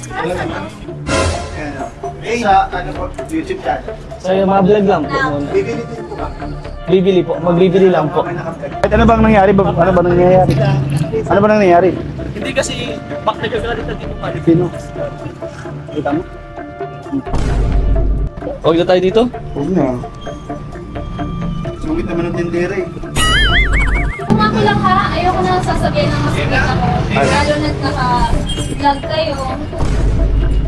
Sa ano po, YouTube channel. So yung mga vlog lang po muna. Bibili din po ba? Bibili po, magbibili lang po. Ano bang nangyari? Ano ba nangyayari? Ano ba nangyayari? Hindi kasi back nagagalit na dito pa. Sino? Kita mo? Huwag na tayo dito? Huwag na. Sungit naman ng tindera eh. Kung ako lang ha, ayoko na sasabihin ng masakit ako. Lalo na naka-vlog kayo.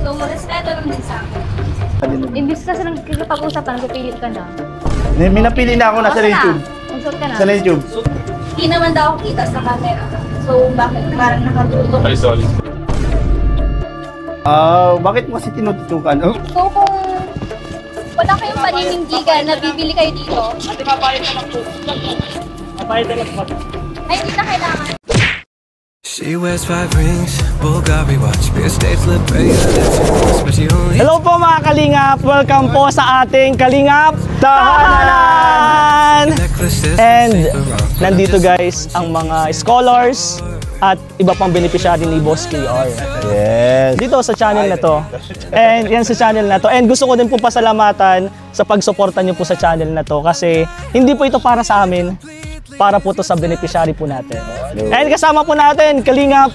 So, respeto lang din sa akin. Imbis kasi nagkikipag-usapan, nagpipilit ka na. May napili na ako nasa YouTube. Magsot ka na. Sa YouTube. Hindi naman daw ako kita sa camera. So, bakit parang nakatutok? Ay, sorry. Bakit mo kasi tinututukan? Oh. So, kung wala kayong paninindigan na bibili kayo dito, ay hindi na kailangan. She wears 5 rings, Bulgari watch, be a stage lip especially only. Hello po mga Kalingap! Welcome po sa ating Kalingap Tahanan! And nandito guys ang mga scholars at iba pang beneficiary ni Boss KR. Yes. Dito sa channel na to. And yan sa channel na to. And gusto ko din po pasalamatan sa pagsuporta niyo po sa channel na to kasi hindi po ito para sa amin. Para po to sa beneficiary po natin. And kasama po natin, Kalingap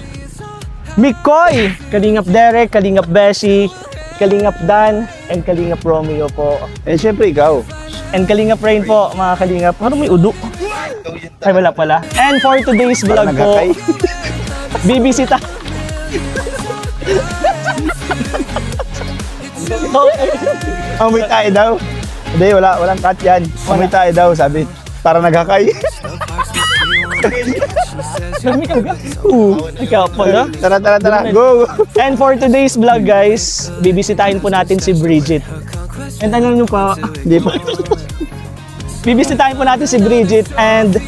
Mikoy, Kalingap Derek, Kalingap Beshi, Kalingap Dan, and Kalingap Romeo po. And syempre ikaw. And Kalingap Rain po, mga Kalingap. Ano may udo? Ay, wala pala. And for today's vlog po, bibisita. Amoy tayo daw. Hindi, walang cut yan. Amoy tayo daw, sabi. Para naghakay. Ikaw pala. Tara. Go! And for today's vlog guys, bibisitahin po natin si Bridget. And ano nyo pa? Hindi pa. Bibisitahin po natin si Bridget and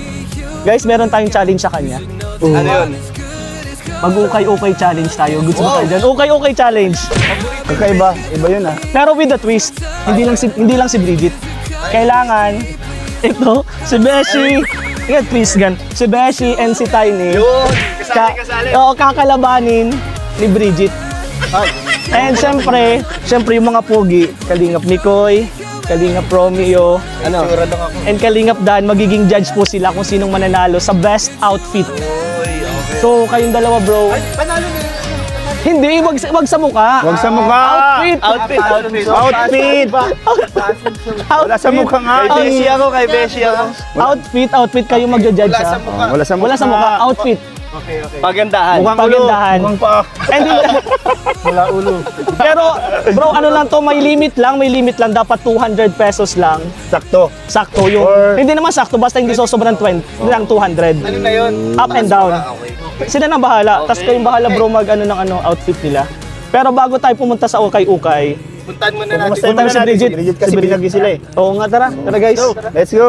guys, meron tayong challenge sa kanya. Ano yun? Mag-ukay-ukay challenge tayo. Gusto mo tayo dyan? Ukay-ukay challenge. Kakaiba. Iba yun ah. Pero with the twist, hindi lang si Bridget. Kailangan ito, si Beshi, twist gan. Si Beshi and si Tiny. Yun! Kasali. Oo, kakalabanin ni Bridget. And syempre yung mga pogi, Kalingap Mikoy, Kalingap Romeo, and Kalingap Dan, magiging judge po sila kung sinong mananalo sa best outfit. So, kayong dalawa bro. Panalo na yun. Hindi, wag sa mukha. Huwag sa mukha. Outfit. Wala sa mukha nga. Kay Beshi ako. Outfit kayo magja-judge. Wala sa mukha. Wala sa mukha. Outfit. Okay. Pagandahan. Pagandahan. Mukhang paa. And Wala ulo. pero bro, ano lang to, may limit lang, dapat 200 pesos lang. Sakto Yung Or- hindi naman sakto, basta hindi sobrang 20, lang 200. Ano na yun? Up and down. Sila na bahala. Tas kayong bahala bro mag outfit nila. Pero bago tayo pumunta sa ukay-ukay, Puntahan muna natin. punta si Bridget. Bridget kasi binagi sila eh. Oo nga, tara guys. Let's go!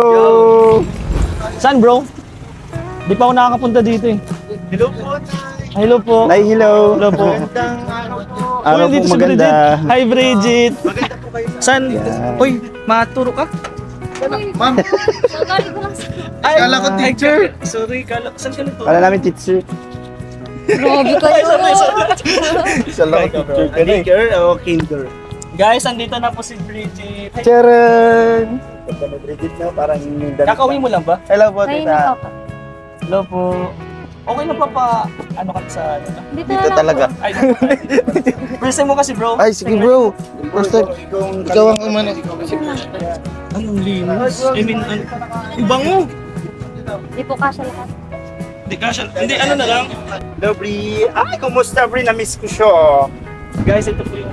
Saan bro? Di pa ako nakakapunta dito eh. Hello po. Hello po. Ay, hello. Hello po. Magandang araw po. Araw Uy, dito po si Bridget. maganda. Hi Bridget. Maganda po kayo. Saan? Uy, maturo ka? Ma'am. Nagalit ko lang sa... Ay, Kala ko teacher. Sorry, saan ka nito? Kala namin teacher. Grabe kayo. Isa lang teacher ka na eh. Kinder o kinder? Guys, andito na po si Bridget. Charan! Ganda na Bridget na, parang yung damit. Kakauwi mo lang ba? Hello po, Kayo tita. na pa. Hello po. Okay na pa ano ka sa ano? Dito Dito na lang talaga. Ay, first time mo kasi bro. Ay, sige bro. First time. Ikaw ang umano. Anong linis? I mean, ang bango. Di po kasya lahat. Hindi kasha. Hindi, ano na lang. Hello, Bri. Ay, kumusta, Bri? Na-miss ko siya. Guys, ito po yung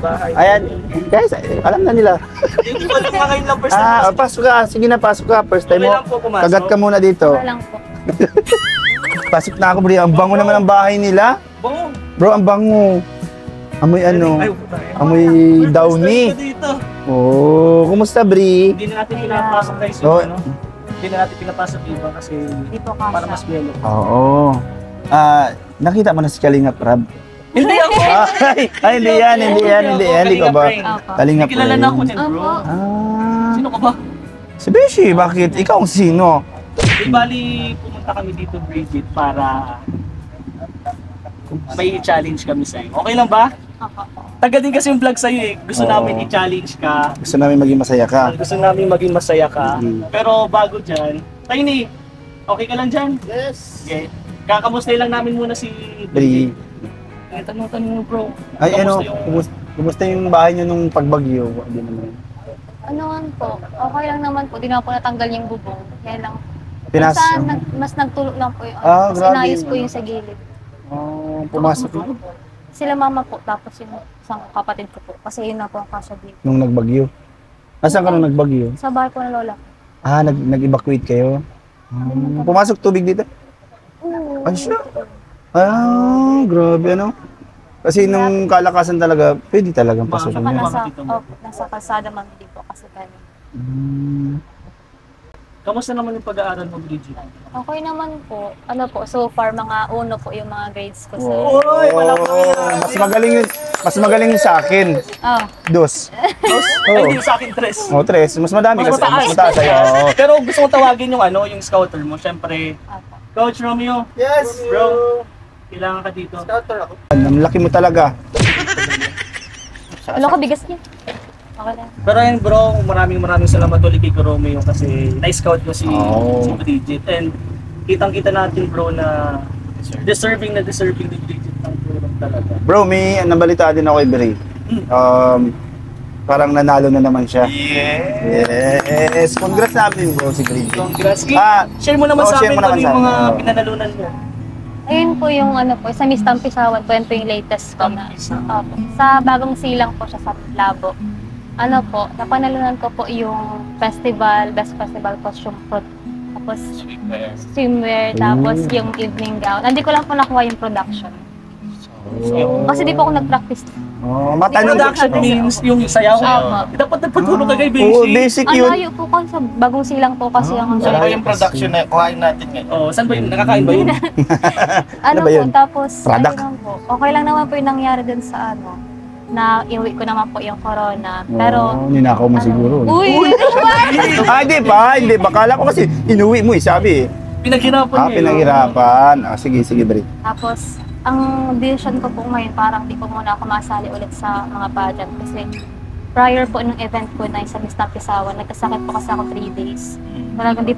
bahay. Ayan. Guys, alam na nila. Hindi ko alam nga ngayon lang first time. Pasok ka. Sige na, pasok ka. First time Okay mo. lang po pumasok. Kagat ka muna dito. Wala lang po. Pasok na ako, Bri. Ang bango naman ang bahay nila. Bango. Bro, ang bango. Amoy ano? Ay, upo tayo. Amoy downy. First time ko dito. Oh, kumusta, Bri? Hindi na natin pinapasok guys yung Oh. ano. Hindi na natin pinapasok iba kasi Di po para mas kasya. yellow. Oo. Nakita mo na si Kalingap Rab? Hindi ako. Ay, hindi yan. Hindi ko ba? Opo. Kalingap Kilala na ako Rab. niyan bro. Ah. Sino ka ba? Si Beshi, bakit? Ikaw ang sino? Di bali pumunta kami dito Bridget para may challenge kami sa'yo. Okay lang ba? Taga din kasi yung vlog sa'yo eh. Gusto Oo. namin i-challenge ka. Gusto namin maging masaya ka. Gusto namin maging masaya ka. Mhm. Pero bago dyan, Tiny, okay ka lang dyan? Yes. Okay. Kakamustay lang namin muna si Bri. Tanong mo bro. Ay, ano, Kamusta yung- kumusta yung bahay nyo nung pagbagyo? Hindi naman. Ano man po, okay lang naman po. Di na po natanggal yung bubong. Kaya lang. Pinas. Mas nagtulog lang po yung Ah, mas grabe. inayos po yung sa gilid. Oh, pumasok yun. Sila mama po, tapos yung isang kapatid ko po. Kasi yun na po ang kasya dito. Nung nagbagyo. Nasaan ka nung nagbagyo? Sa bahay po ng lola. Ah, nag-evacuate kayo? Pumasok tubig dito? Oo. Ay, siya. Ah, grabe ano. Kasi nung kalakasan talaga, pwede talagang pasokin Saka yun. nasa kalsada man din po kasi kami. Kamusta naman yung pag-aaral mo, Bridget? Okay naman po. Ano po, so far mga uno po yung mga grades ko sa... Uy, wala pa Mas magaling yun sa akin. Ah, Dos. Dos? Oo. Ay, hindi sa akin, tres. O, tres. Mas madami Mas kasi. mataas. Mas mataas sa'yo. Oo. Pero gusto kong tawagin yung yung scouter mo. Siyempre, apa. Coach Romeo, Yes, bro, kailangan ka dito. Scouter ako. Ang laki mo talaga. Ano ka bigas niya? Okay lang. Pero yun bro, maraming salamat ulit kay Romeo kasi na-scout ko si Bridget. And kitang-kita natin bro na deserving ni Bridget ng tulong talaga. Bro, may nabalitaan din ako kay Bri. Parang nanalo na naman siya. Yes! Congrats namin bro si Bri. Congrats. Oo, Share mo naman sa share amin mo naman kung sa yung mga amin. pinanalunan mo. Ayun po yung ano po, sa Miss Tampisawan po, yan po yung latest ko na. Opo. Sa bagong silang po siya sa Labo. Ano po, napanalunan ko po yung festival, best festival costume po. Tapos swimwear, tapos yung evening gown. Hindi ko lang po nakuha yung production. Kasi di po ako nag-practice. Oh, matanong Production means yung sayaw. Opo. Dapat nagpatulong ka kay Oo, Basic. basic Ang yun. layo po kasi sa bagong silang po kasi ang Ano ba yung production na kuhain natin ngayon? Oh, saan ba yun? Nakakain ba yun? ano ba po, yun? tapos Product? ayun lang po. Okay lang naman po yung nangyari dun sa na iuwi ko naman po yung corona. Pero, Oh, ninakaw mo siguro. uy! Hindi ba? Kala ko kasi inuwi mo sabi eh. Pinaghirapan niya. Pinaghirapan. Sige, Bri. Tapos, ang decision ko po ngayon, parang di ko muna ako masali ulit sa mga pageant. Kasi, prior po ng event ko na sa Miss Tampisawan, nagkasakit po kasi ako 3 days. Talagang di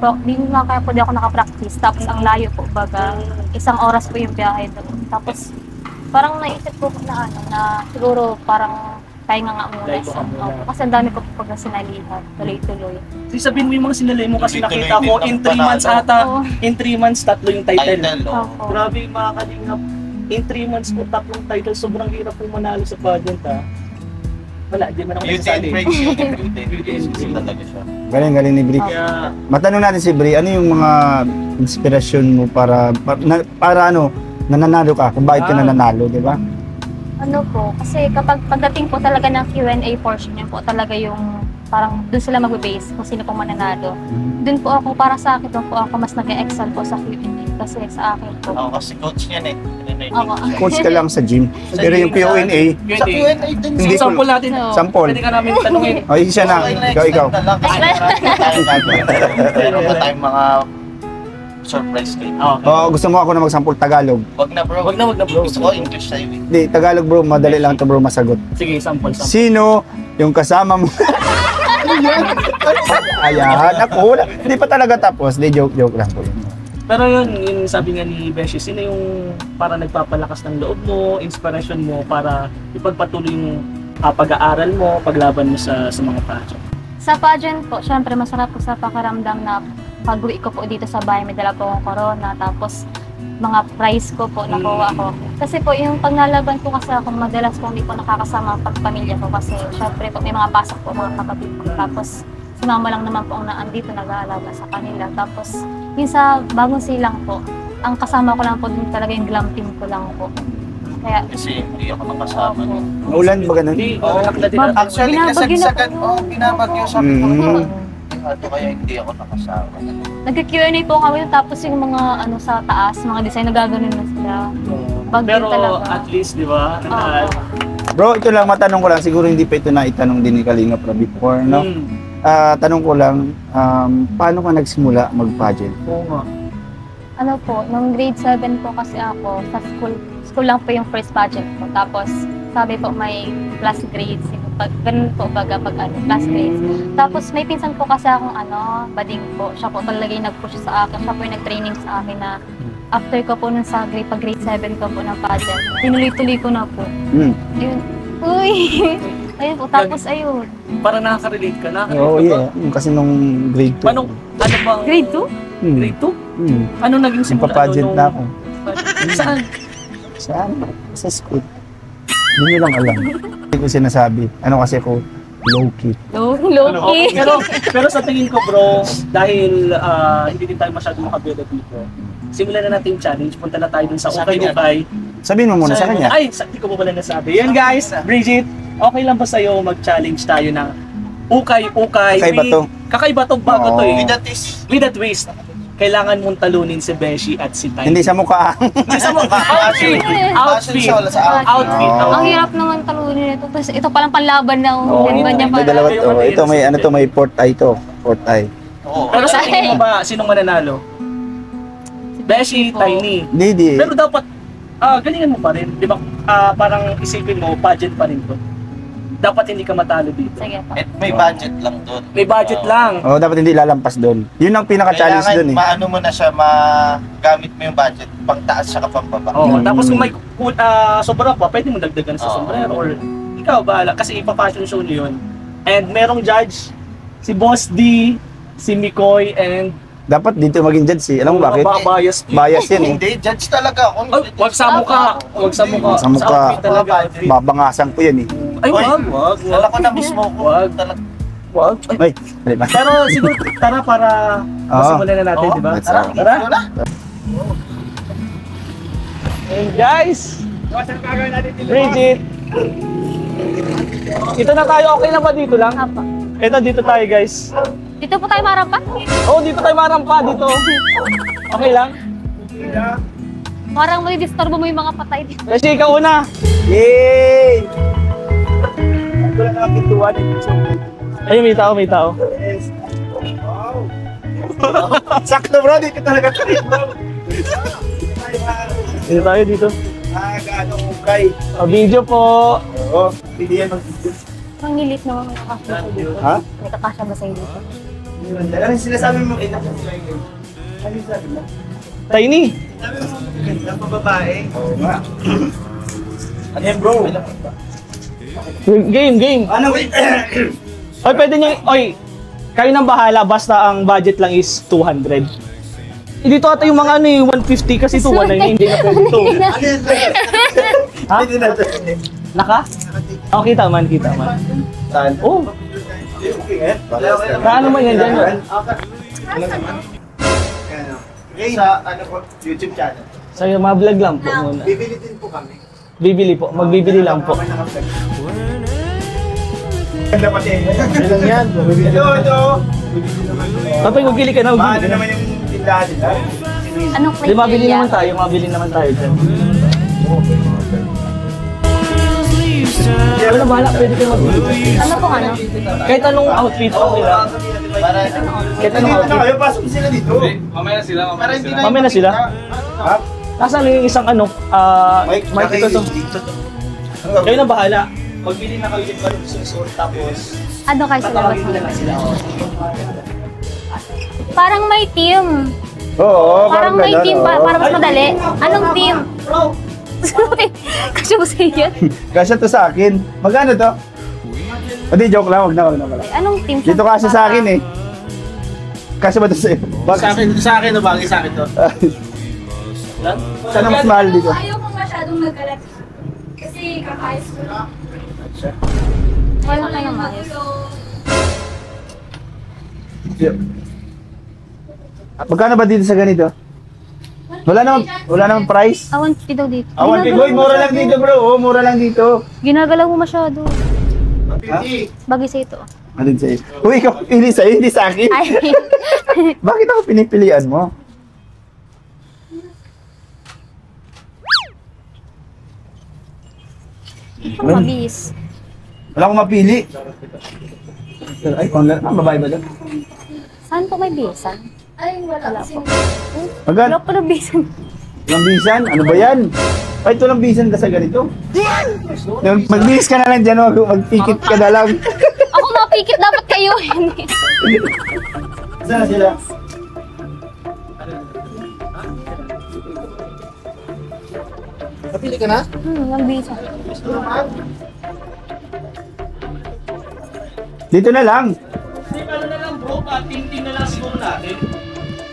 nga kaya po di ako nakapractice. Tapos, ang layo po, baga, 1 oras po yung biyahe doon. Tapos, parang naisip ko na na siguro parang pahinga nga muna. Live ka muna. Kasi ang dami ko po pag sinalihan, tuloy-tuloy. Sabihin mo yung mga sinalay mo kasi Tuloy-tuloy nakita ko din in ang 3 months panalo. ata. Oo. In 3 months, 3 yung title. Title, oh. Opo. Grabe yung mga kalingap. In 3 months po, 3 title. Sobrang hirap po manalo sa pageant ha. Wala, di man ako Beauty and nagsasali. Brains yun. Beauty and Brains talaga siya. Galing ni Bri. Kaya, Matanong natin si Bri, ano yung mga inspirasyon mo para nananalo ka? Kung bakit ka nananalo, di ba? Ano po, kasi kapag pagdating po talaga ng Q&A portion, yun po talaga yung parang doon sila mag-base kung sino pong mananalo. Doon po ako, para sa akin, doon po ako mas nag-excel po sa Q&A kasi sa akin po. Ako kasi coach niyan eh. Ako. Coach ka lang sa gym. Pero yung Q&A, Sa Q&A din Hindi ko- sample natin. No. sample. Pwede ka namin tanungin. Ay, siya na. Ikaw. Kasi marami tayong gagawin. Meron pa tayong mga surprise kayo. Oh, gusto mo ako na magsampol Tagalog? Wag na bro. Wag na bro. Gusto ko English sa'yo eh. Hindi, Tagalog bro, madali lang to bro masagot. Sige, sample. Sino yung kasama mo? Ayan, ako. Hindi pa talaga tapos. Hindi, joke lang po yun. Pero yun, yung sabi nga ni Beshi, sino yung para nagpapalakas ng loob mo, inspiration mo para ipagpatuloy yung pag-aaral mo, paglaban mo sa mga pageant? Sa pageant po, syempre masarap po sa pakiramdam na pag-uwi ko po dito sa bahay, may dala po akong corona, tapos mga prize ko po nakuha ko. Kasi po yung pagnalaban ko kasi ako, madalas po hindi po nakakasama ang pamilya ko kasi syempre po may mga pasok po mga kapatid ko. Tapos si mama lang naman po ang naandito nag-aalaga sa kanila. Tapos yung sa bagong silang po, ang kasama ko lang po din talaga yung glamping ko lang po. Kaya, Kasi hindi ako nakasama. opo. Ulan ba ganun? Hindi, anak na din Ma'am, natin. Actually, Binabagyo na kasagsagan, po. binabagyo sa akin. Mm. Kaya hindi ako nakasama. Nagka-Q&A po kami tapos yung mga ano sa taas, mga design na gaganon na sila. Bagyo Pero talaga. at least, di ba? Oo. Bro, ito lang, matanong ko lang. Siguro hindi pa ito na itanong din ni Kalinga Prab before, no? Tanong ko lang, paano ka nagsimula mag-pageant? Oo nga. Ano po, nung grade 7 po kasi ako, sa school ko lang po yung first pageant ko. Tapos, sabi po may plus grades. Ganun po baga pag ano, plus grades. Tapos, may pinsan po kasi akong bading po. Siya po talaga yung nag-push sa akin. Siya po yung nag-training sa akin na after ko po nun sa pag grade 7 ko po ng pageant, tinuloy-tuloy ko na po. Yun. Uy! Ayun po. Tapos, ayun. Parang nakaka-relate ka na. Oo, yeah. Kasi nung grade 2. Ano bang... Grade 2? Grade 2? Ano naging simula? Pageant na ako. Saan? Saan? Sa school. Hindi nyo lang alam. Hindi ko sinasabi. Ano kasi ako, low-key. Low-key. Pero sa tingin ko bro, dahil hindi din tayo masyadong makabila dito, simulan na natin yung challenge. Punta na tayo dun sa Ukay-Ukay. Sabihin mo muna sa kanya. Ay, hindi ko pa pala nasabi. Yan guys, Bridget, okay lang ba sa'yo mag-challenge tayo ng Ukay-Ukay? Kakaiba to. Kakaiba to, bago to eh. With that is, With a twist. Kailangan mong talunin si Beshi at si Tay. Hindi sa mukha. Hindi sa mga outfit. Outfit. Outfit. Ang hirap naman talunin ito. Tapos ito palang panlaban na ganyan niya May pala. dalawa to. Ito may ano to, may fourth eye to. Fourth eye. Pero sa tingin mo ba, sinong mananalo? Beshi, Tiny. Hindi. Pero dapat, galingan mo pa rin. Di ba, parang isipin mo, budget pa rin to. Dapat hindi ka matalo dito. Sige po. may budget lang doon. May budget lang. Oh, dapat hindi lalampas doon. Yun ang pinaka-challenge doon eh. Maano mo na siya, magamit mo yung budget, pang taas siya ka pang baba. Oo, tapos kung may sobra pa, pwede mo dagdagan sa sombrero or ikaw bahala kasi ipa-fashion show niyo yun. And merong judge, si Boss D, si Mikoy, and Dapat dito maging judge eh. Alam mo bakit? bias. Bias yan eh. Hindi, judge talaga ako. Ay, wag sa mukha. Wag sa mukha. Sa mukha. outfit talaga. Babangasan ko yan eh. Ay, wag. Dala ko na mismo ko. Wag. Talaga. Wag. Ay, Ay, dali ba? pero siguro, tara para masimulan na natin, di ba? let's Tara. go. Tara. And guys, Bridget, ito na tayo, okay na ba dito lang? Apa. Ito, dito tayo guys. Dito po tayo marapan. Oh, dito tayo marampa, dito. Okay lang? Parang may disturbo mo yung mga patay dito. Kasi ikaw una. Yay! Ito lang ang pintuan eh. Ayun, may tao, may tao. Sakto bro, dito talaga tayo bro. Dito tayo, dito. Gaano ukay. Video po. Oo, hindi yan mag-video. Ang nilit naman may kakasya sa dito. Ha? May kakasya ba sa'yo dito? Ano yung sinasabi mo? Eh, nasa sila yun. Ano yung sabi mo? Tiny. Sabi mo, ganda pa babae. Oo nga. Ano yan bro? Game. Ano wait? Oy, pwede nyo, kayo nang bahala, basta ang budget lang is 200. Dito ata yung mga 150 kasi ito, 190, hindi na pwede ito. Ano yan? Ha? Hindi na ito. Naka? Oh, kita man. Saan? Oh, paano man yan dyan? Sa ano po, YouTube channel. Sa'yo, ma-vlog lang po muna. Bibili din po kami. Bibili po, magbibili lang po. Ganda pati. Ilang yan? Ito. Kapag magbili ka na, Mahal magbili naman yung tindahan nila. Anong Di, mabili criteria? mabili naman tayo dyan. Wala bahala, pwede kayo magbili. Ano pong ano? Kahit anong outfit, okay lang. Para, Kahit anong Dito na outfit. kayo, pasok sila dito. para hindi na Mamaya na sila. Ha? Nasaan yung isang mic ito to. dito. Kayo na bahala. Magbili na kayo din balong susunod tapos Ano kayo sa labas tatawagin na lang sila. Parang may team. Oo, Parang may ganun, team. oo. Para mas madali. Anong team? Kasi mo sa yan. Kasya to sa akin. Magkano to? Hindi, joke lang. Wag na pala. Anong team? Dito kasya sa akin eh. Kasya ba to sa iyo? sa akin o bagay sa akin to? Saan ang mas mahal dito? Ayaw ko masyadong nagalat. Kasi kakayos ko lang. Wala ka naman. Magkano ba dito sa ganito? Wala namang price. Awan, daw dito. Awan, boy, mura lang dito bro. Oo, mura lang dito. Ginagalaw mo masyado. Bagay sa ito. Ano din sa'yo? Uy, ikaw pili sa'yo, hindi sa akin. Ay, Bakit ako pinipilian mo? mabis. Wala akong mapili. Ay, babae ba dyan? Saan po may bisan? Ay, wala. Wala po. Magkano? Wala po na bisan. Walang bisan? Ano ba yan? Ay, ito lang bisan ka sa ganito. Magbihis ka na lang dyan, magpikit ka na lang. Ako mapikit, dapat kayo. Saan na sila? Napili ka na? Ang bisa. Dito na lang. Ano na lang bro, patingting na lang siguro natin.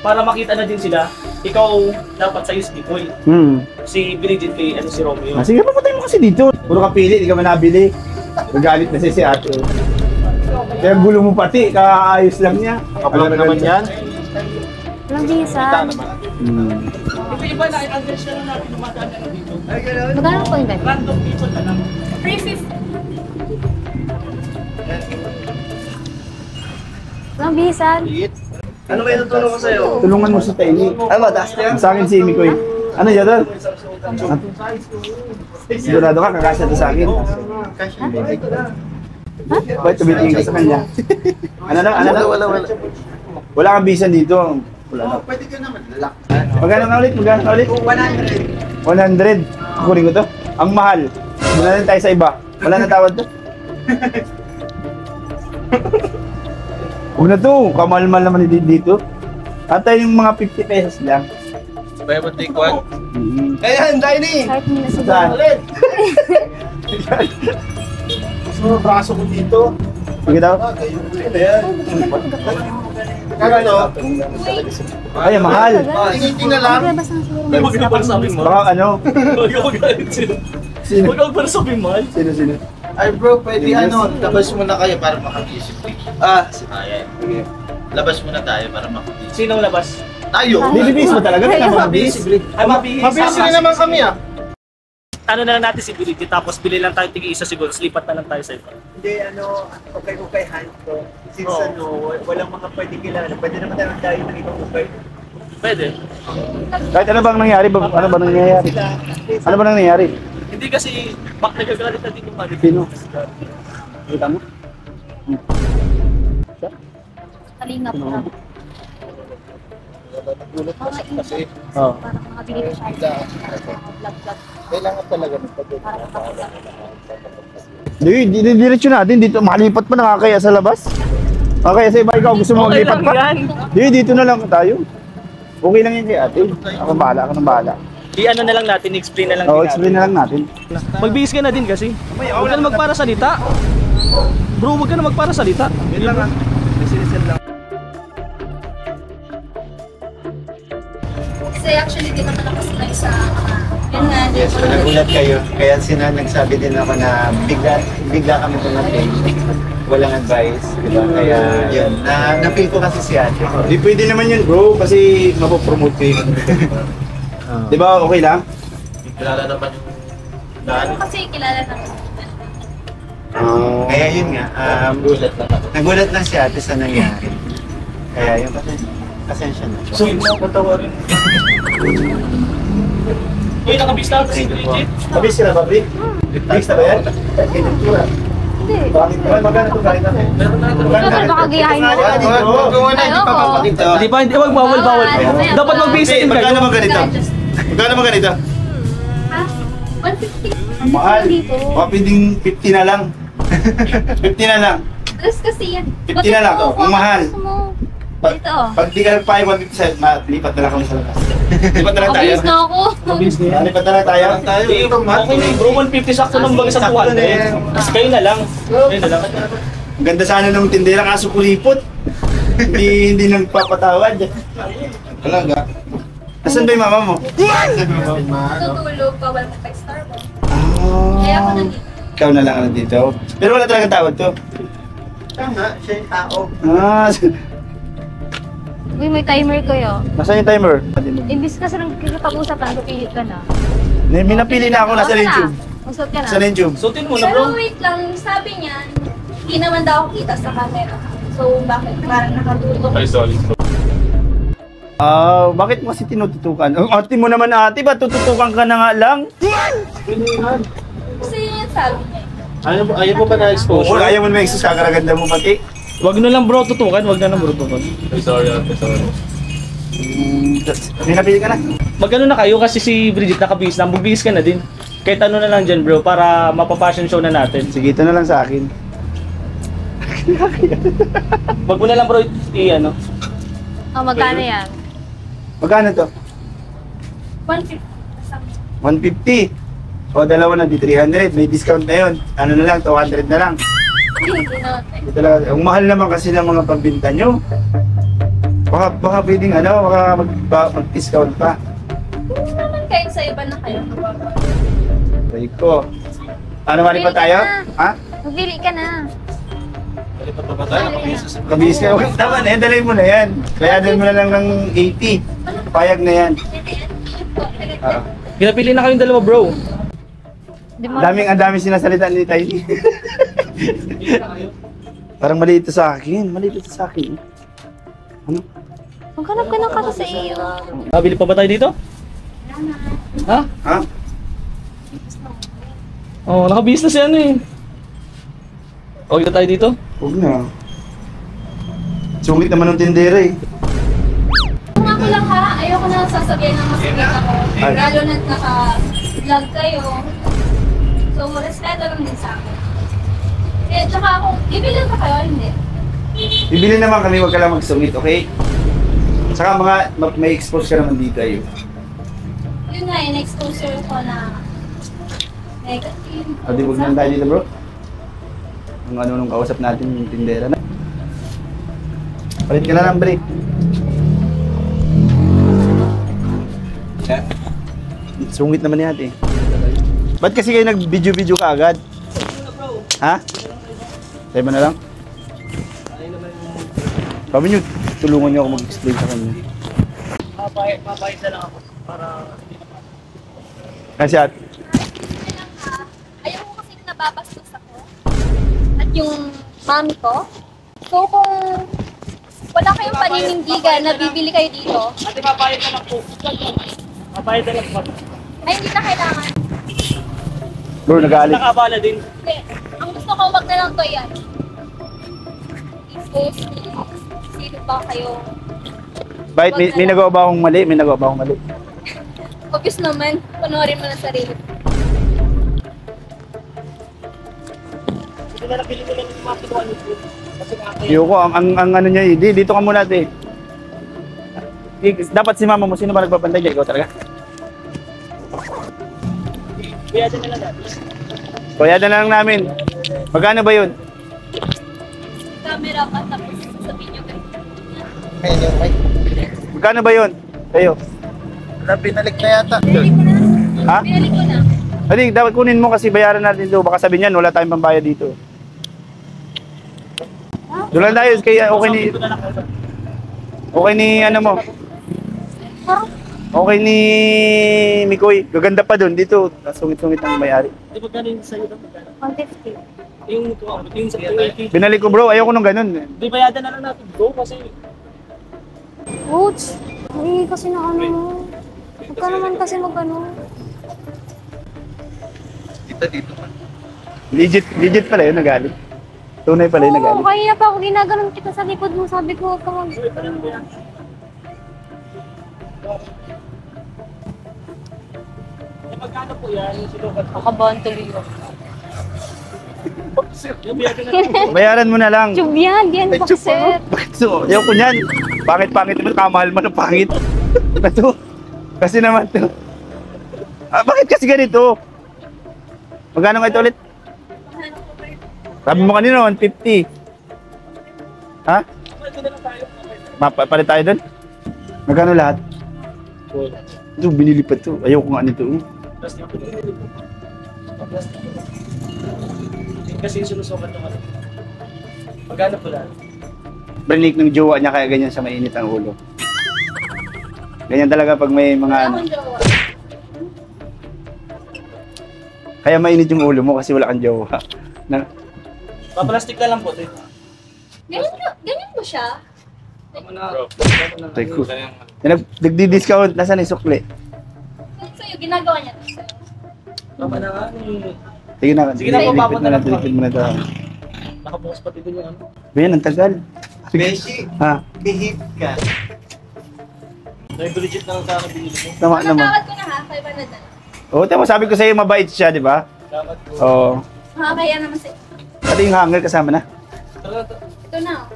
Para makita na din sila. Ikaw dapat sa'yo si Dipoy. Si Bridget kay si Romeo. Sige, papatay mo kasi dito. Puro ka pili, di ka man nabili. Magalit na si ate. Kaya gulo mo pati, kaayos lang niya. Kapag naman yan. Ang bisa. Iba-iba na, i-address na lang natin dumadaan na lang dito. Magkano po yung ganito? Random people na lang. 350. Ang bisa. Ano kayo tutulong ko sa'yo? Tulungan mo si Tiny. Ano ba, taas na yan? Sa akin si Mikoy. Ano yan doon? Sigurado ka, kakasya to sa akin. Bakit tumitingin ka sa kanya? Ano na? Wala. Wala kang bisan dito. Wala na. Pwede ka naman, lalak. Magkano na ulit? 100. 100. Kukunin ko to. Ang mahal. Muna na tayo sa iba. Wala na tawad to. Una to, kamal-mal naman dito. At tayo yung mga 50 pesos lang. Kaya mo take one. Kaya, Tiny! Kahit hindi na Saan? siguro. Ulit! Gusto braso ko dito. Sige daw. Kagano? Ay, mahal. Tingin na lang. Maglabas na siguro. Huwag ka para sabihin mo. Baka ano? Huwag ka magalit sila. Sino? Huwag ka para sabihin mo. Sino? Ay bro, pwede labas muna kayo para makabisip. Sige. Labas muna tayo para makabisip. Sinong labas? Tayo! Bibibis mo talaga? Mabisi. Ay, mabihis. Mabisi rin naman kami ah. Ano na lang natin si Bridget, tapos bili lang tayo tig-isa siguro, slipat na lang tayo sa iba. Hindi, okay ko. Since Oo. walang mga pwede kilala, pwede naman tayo ng ibang okay. Pwede. Kahit ano bang nangyari? Ano ba nangyayari? Ano ba nangyayari? Hindi kasi, nagagalit na din yung mali. Sino? Kita mo? Kalinga po. Kasi Oo. Parang mga binili siya. Vlog. kailangan talaga ng pagod. Parang kapag Diretso natin. Dito, makalipat pa nakakaya sa labas. Okay, sa iba ikaw gusto mo Okay maglipat lang pa? yan. Dito na lang tayo. Okay lang yan kay ate. Ako nang bahala. I-ano na lang natin, explain na lang Oo, din explain na lang natin. Magbihis ka na din kasi. Huwag ka na magparasalita. Bro, huwag ka na magparasalita. Yun lang ah. Kasi actually, di naman ako sanay sa yun nga, Yes, so nagulat kayo. Kaya nagsabi din ako na bigla kami tumating. Walang advice, di ba? Kaya yun, na-feel ko kasi si ate. Di pwede naman yun bro, kasi mapopromote ko yun. Di ba okay lang? Kilala naman yung daan. kasi kilala naman. Kaya yun nga, nagulat lang si ate sa nangyari. Kaya yun, pasensya na. So, natawa rin. Uy, nakabis na ako si Bridget. Mabis ka na ba, Bri? Mabis na ba yan? Hindi. Bakit naman magana ito galing natin? Meron na ito. Ikaw baka gayahin mo. Huwag mo na, hindi pa papakita. Hindi pa, hindi, wag bawal. Dapat magbihis din Magkano kayo. ba ganito? Magkano ba ganito? Ha? 150. Ang mahal. Dito. Baka pwedeng 50 na lang. 50 na lang. Dress kasi yan. 50 na lang. Ang mahal. Pag, Ito. pag di ka nagpahing 150, lipat na lang kami sa labas. Lipat na lang tayo. Obvious na ako. Mabihis na yan. Lipat na lang tayo. Okay na bro, 150 sakto lang bagay sa 200. Tapos kayo na lang. Kayo na lang. Ang ganda sana ng tindera kaso kulipot. hindi nagpapatawad. Talaga. Nasaan ba yung mama mo? Tutulog pa, wala pa Starbucks. Kaya ako nandito. Ikaw na lang dito. Pero wala talagang tawad to. Tama, siya yung tao. Uy, may timer kayo. Nasaan yung timer? Imbis kasi nang kikipag-usapan, pipilit ka na. May napili na ako nasa YouTube. Usap ka na. Sa YouTube. Sutin mo na bro. Pero wait lang, sabi niya, hindi naman daw ako kita sa camera. So, bakit parang nakatulog? Bakit mo kasi tinututukan? Ang ate mo naman ate, ba tututukan ka na nga lang? Kasi yun yung sabi niya. Ayaw mo ba na Oo, exposure? ayaw mo naman yung kakaraganda mo pati. Wag na lang bro tutukan, wag na lang bro tutukan. Sorry. May napili ka na? Magano na kayo kasi si Bridget nakabihis na. Magbihis ka na din. Kahit ano na lang dyan bro, para mapapassion show na natin. Sige, ito na lang sa akin. Wag mo na lang bro ano. Oh, magkano yan? Magkano to? 150. 150. O, dalawa na di 300. May discount na yun. Ano na lang, 200 na lang. Hindi na. Hindi talaga. Ang mahal naman kasi ng mga pambinta nyo. Baka pwedeng mag-discount pa. Hindi naman kayo sa iba na kayo. Sabi ko. Ano, mali pa tayo? Ha? Magbili ka na. Kabihis ka. Okay, tama na yan. Dalay mo na yan. Kaya dalay mo na lang ng 80. Payag na yan. Ah. Pinapili na kayong dalawa bro. Di mo Ang daming sinasalita ni Tiny. Parang mali ito sa akin. Mali ito sa akin. Ano? maghanap ka ng kasa sa iyo. Bili pa ba tayo dito? Ha? Ha? Oh, nakabihis na si ano eh. Okay na tayo dito? Huwag na. Sungit naman ng tindera eh. Kung ako lang ha, ayoko na sasabihin ng masakit ako. Ay. Lalo na naka-vlog kayo. So, respeto lang din sa akin. Eh, tsaka ako, ibilan pa kayo, hindi. Bibili naman kami, huwag ka lang magsungit, okay? Saka may expose ka naman dito ayun. Yun nga, yung exposure ko na negative. O di huwag na tayo dito bro. Kung ano nung kausap natin yung tindera na. Palit ka na lang break. Sungit naman ni ate. Ba't kasi kayo nag-video-video ka agad? Ha? Tayo mo na lang? Sabi nyo, tulungan nyo ako mag-explain sa kanya. Mabait na lang ako para... Kasi ate. Ayaw ko kasi nababastos ako. At yung mami ko. So kung wala kayong paninindigan na bibili kayo dito, Ate, mabait na lang po. Mabait na lang po. ay hindi na kailangan. Bro, nag-aalit. Nakabala din. Hindi. Ang gusto ko wag na lang to yan. Expose sino ba kayo. Bakit? May nagawa ba akong mali? May nagawa ba akong mali? Obvious naman, panoorin mo na sarili. Hindi na lang pili ko lang yung mga kinuha niyo. Kasi nakakaya. Ayoko, ang ano niya, dito ka muna ate. Dapat si mama mo, sino ba nagbabantay dyan? Ikaw talaga? Kaya din na lang natin. Kaya na lang namin. Magkano ba yun? Camera pa tapos sasabihin nyo kayo. Ayun yung mic. Magkano ba yun? Kayo? Wala, pinalik na yata. Pinalik ko na. Ha? Pinalik ko na. Hindi, dapat kunin mo kasi bayaran natin ito. Baka sabihin niyan, wala tayong pambayad dito. Doon lang tayo, kaya okay ni ano mo? Okay ni Mikoy. Gaganda pa doon dito. Sungit-sungit ang may-ari. Di ba galing sa'yo na magkano? 150. Yung sa 280. Binalik ko bro, ayoko nung ganun. Di bayada na lang natin bro kasi Ouch! Ay, kasi na ano. Huwag ka naman kasi mag-ano. Dito man. Legit pala yun, nagalit. Tunay pala yun, Oo, nagalit. kaya pa ako ginaganon kita sa likod mo. Sabi ko, huwag ka mag... eh, magkano po yan? Yung sinukat ko. Kakabahan tuloy yun. Yung bayada na lang. Bayaran mo na lang. Tube yan, yan Ay, boxer. Bakit so? Ayoko niyan. Pangit naman, kamahal mo ng pangit. Ano to? Kasi naman to. Bakit kasi ganito? Magkano nga ito ulit? Sabi mo kanina, 150. Ha? Palit tayo doon? Magkano lahat? Ito, binili pa to. Ayoko nga nito. Kasi yung sinusukat naman. Magkano po lahat? Brinik ng jowa niya kaya ganyan siya mainit ang ulo. Ganyan talaga pag may mga ano. Akong jowa. Kaya mainit yung ulo mo kasi wala kang jowa. Na, Paplastic na lang po. Ganyan mo siya? Teko. Nagdi-discount. Nasaan yung sukli? Sa'yo, ginagawa niya to sa'yo. Tama na nga. Sige na. Sige na po, dilipit na lang. papunta na po. Dilipit mo na ito. Nakabukas pati doon yung ano. Bayan, ang tagal. Beshi, Ha? bihip ka. May Bridget na lang sana binili mo. Tama naman. Nakakawad ko na ha, 500 na lang. Oo, tama, sabi ko sa'yo, mabait siya, di ba? Dapat po. Oo. Nakakaya naman sa Pati yung hanger kasama na. ito na.